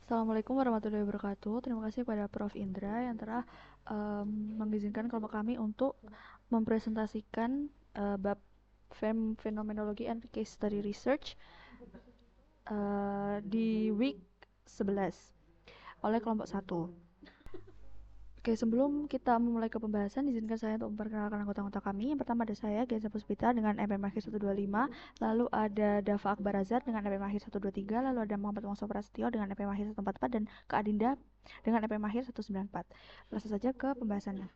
Assalamualaikum warahmatullahi wabarakatuh. Terima kasih kepada Prof. Indra yang telah mengizinkan kelompok kami untuk mempresentasikan bab Fenomenology and Case Study Research di week 11 oleh kelompok 1. Oke, sebelum kita memulai ke pembahasan, izinkan saya untuk memperkenalkan anggota-anggota kami. Yang pertama ada saya, Genza Puspita dengan MPM Akhir 125, lalu ada Dava Akbar Azhar dengan MPM Akhir 123, lalu ada Muhammad Wongso Prasetyo dengan MPM Akhir 144, dan Kak Adinda dengan MPM Akhir 194. Langsung saja ke pembahasannya.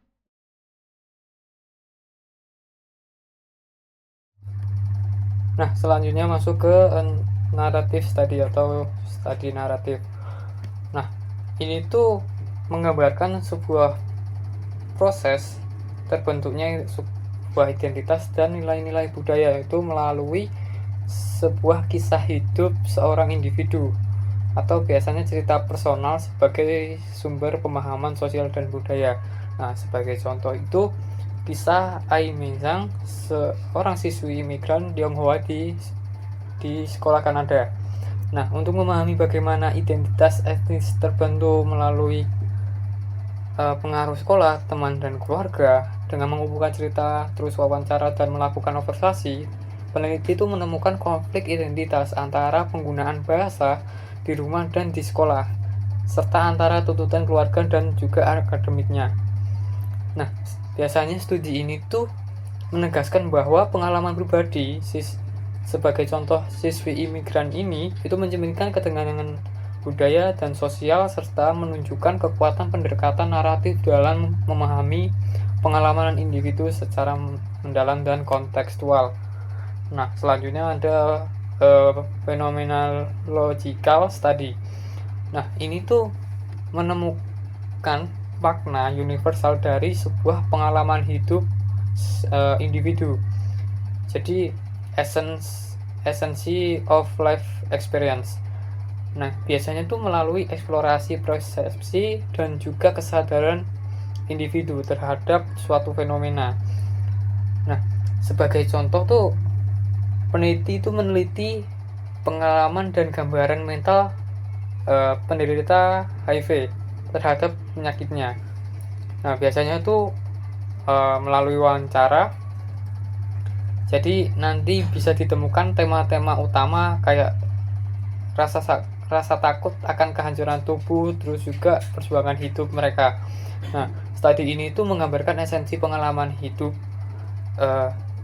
Nah, selanjutnya masuk ke naratif study atau studi naratif. Nah, ini tuh menggambarkan sebuah proses terbentuknya sebuah identitas dan nilai-nilai budaya itu melalui sebuah kisah hidup seorang individu atau biasanya cerita personal sebagai sumber pemahaman sosial dan budaya. Nah, sebagai contoh itu kisah Ai Menzang, seorang siswi imigran Tionghoa di sekolah Kanada. Nah, untuk memahami bagaimana identitas etnis terbentuk melalui pengaruh sekolah, teman, dan keluarga, dengan mengumpulkan cerita, terus wawancara, dan melakukan observasi, peneliti itu menemukan konflik identitas antara penggunaan bahasa di rumah dan di sekolah, serta antara tuntutan keluarga dan juga akademiknya. Nah, biasanya studi ini tuh menegaskan bahwa pengalaman pribadi sebagai contoh siswi imigran ini itu mencerminkan ketegangan budaya dan sosial serta menunjukkan kekuatan pendekatan naratif dalam memahami pengalaman individu secara mendalam dan kontekstual. Nah, selanjutnya ada phenomenological study. Nah, ini tuh menemukan makna universal dari sebuah pengalaman hidup individu. Jadi esensi of life experience. Nah, biasanya tuh melalui eksplorasi persepsi dan juga kesadaran individu terhadap suatu fenomena. Nah, sebagai contoh tuh peneliti itu meneliti pengalaman dan gambaran mental penderita HIV terhadap penyakitnya. Nah, biasanya tuh melalui wawancara. Jadi nanti bisa ditemukan tema-tema utama kayak rasa takut akan kehancuran tubuh, terus juga perjuangan hidup mereka. Nah, studi ini itu menggambarkan esensi pengalaman hidup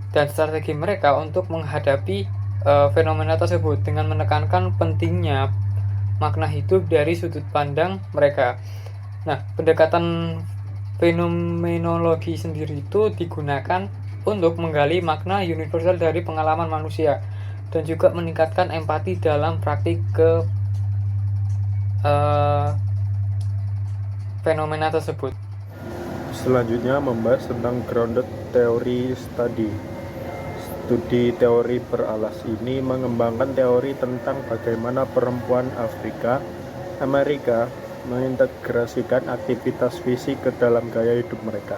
dan strategi mereka untuk menghadapi fenomena tersebut dengan menekankan pentingnya makna hidup dari sudut pandang mereka. Nah, pendekatan fenomenologi sendiri itu digunakan untuk menggali makna universal dari pengalaman manusia dan juga meningkatkan empati dalam praktik ke fenomena tersebut. Selanjutnya membahas tentang grounded theory study. Studi teori beralas ini mengembangkan teori tentang bagaimana perempuan Afrika Amerika mengintegrasikan aktivitas fisik ke dalam gaya hidup mereka.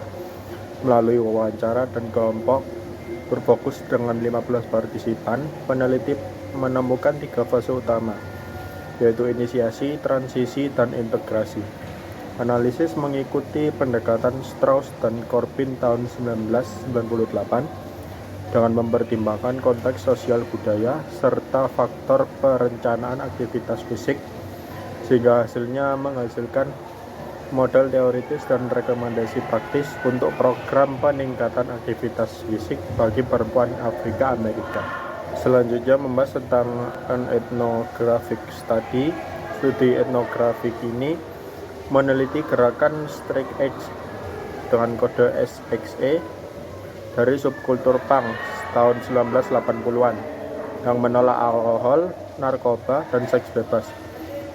Melalui wawancara dan kelompok berfokus dengan 15 partisipan, peneliti menemukan 3 fase utama, yaitu inisiasi, transisi, dan integrasi. Analisis mengikuti pendekatan Strauss dan Corbin tahun 1998 dengan mempertimbangkan konteks sosial budaya serta faktor perencanaan aktivitas fisik, sehingga hasilnya menghasilkan model teoritis dan rekomendasi praktis untuk program peningkatan aktivitas fisik bagi perempuan Afrika Amerika. Selanjutnya membahas tentang an ethnographic study. Studi etnografik ini meneliti gerakan straight edge dengan kode SXE dari subkultur punk tahun 1980-an yang menolak alkohol, narkoba, dan seks bebas.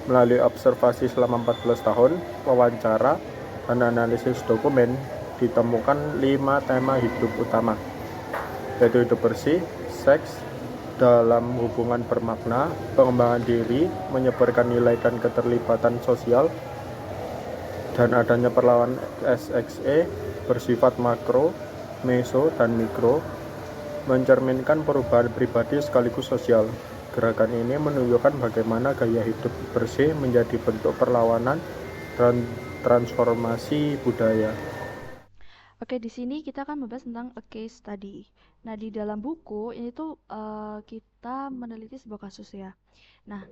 Melalui observasi selama 14 tahun, wawancara, dan analisis dokumen, ditemukan 5 tema hidup utama, yaitu hidup bersih, seks, dalam hubungan bermakna, pengembangan diri, menyebarkan nilai dan keterlibatan sosial, dan adanya perlawanan SXE bersifat makro, meso, dan mikro, mencerminkan perubahan pribadi sekaligus sosial. Gerakan ini menunjukkan bagaimana gaya hidup bersih menjadi bentuk perlawanan dan transformasi budaya. Oke, di sini kita akan membahas tentang a case study. Nah, di dalam buku ini tuh kita meneliti sebuah kasus ya. Nah,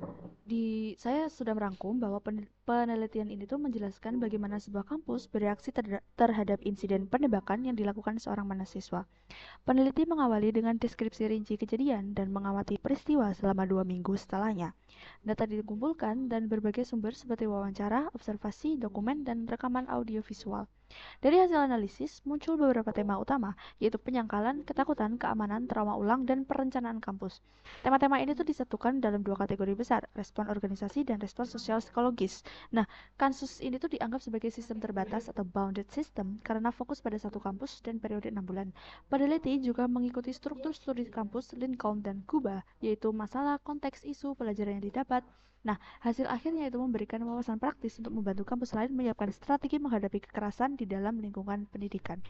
saya sudah merangkum bahwa penelitian ini tuh menjelaskan bagaimana sebuah kampus bereaksi terhadap insiden penembakan yang dilakukan seorang mahasiswa. Peneliti mengawali dengan deskripsi rinci kejadian dan mengamati peristiwa selama 2 minggu setelahnya. Data dikumpulkan dan berbagai sumber seperti wawancara, observasi, dokumen, dan rekaman audiovisual. Dari hasil analisis, muncul beberapa tema utama, yaitu penyangkalan, ketakutan, keamanan, trauma ulang, dan perencanaan kampus. Tema-tema ini tuh disatukan dalam 2 kategori besar, respon organisasi dan respon sosial psikologis. Nah, kasus ini tuh dianggap sebagai sistem terbatas atau bounded system karena fokus pada satu kampus dan periode 6 bulan. Peneliti juga mengikuti struktur studi kampus Lincoln dan Cuba, yaitu masalah, konteks, isu, pelajaran yang didapat. Nah, hasil akhirnya itu memberikan wawasan praktis untuk membantu kampus lain menyiapkan strategi menghadapi kekerasan di dalam lingkungan pendidikan.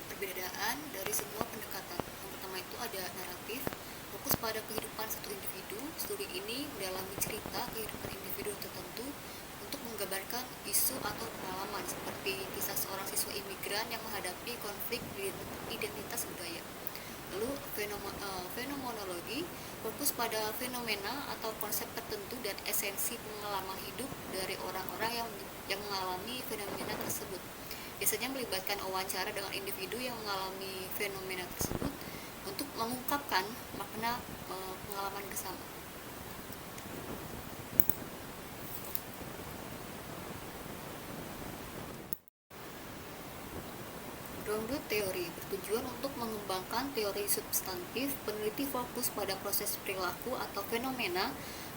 Perbedaan dari semua pendekatan. Yang pertama itu ada naratif, fokus pada kehidupan satu individu. Studi ini mendalami cerita kehidupan individu tertentu untuk menggambarkan isu atau pengalaman seperti kisah seorang siswa imigran yang menghadapi konflik identitas budaya. Lalu fenomenologi fokus pada fenomena atau konsep tertentu dan esensi pengalaman hidup dari orang-orang yang mengalami fenomena tersebut. Biasanya melibatkan wawancara dengan individu yang mengalami fenomena tersebut untuk mengungkapkan makna pengalaman bersama. Grounded teori bertujuan untuk mengembangkan teori substantif. Peneliti fokus pada proses perilaku atau fenomena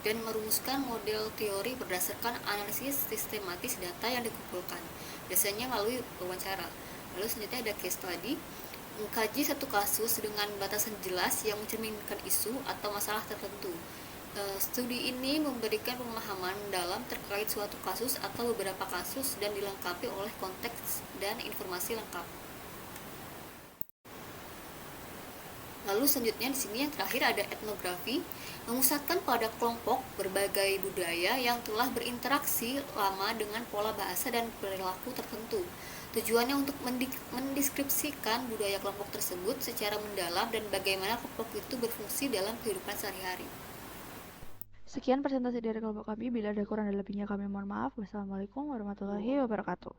dan merumuskan model teori berdasarkan analisis sistematis data yang dikumpulkan, biasanya melalui wawancara. Lalu selanjutnya ada case study, mengkaji satu kasus dengan batasan jelas yang mencerminkan isu atau masalah tertentu. Studi ini memberikan pemahaman dalam terkait suatu kasus atau beberapa kasus dan dilengkapi oleh konteks dan informasi lengkap. Lalu selanjutnya di sini yang terakhir ada etnografi, memusatkan pada kelompok berbagai budaya yang telah berinteraksi lama dengan pola bahasa dan perilaku tertentu. Tujuannya untuk mendeskripsikan budaya kelompok tersebut secara mendalam dan bagaimana kelompok itu berfungsi dalam kehidupan sehari-hari. Sekian presentasi dari kelompok kami. Bila ada kurang dan lebihnya kami mohon maaf. Wassalamualaikum warahmatullahi wabarakatuh.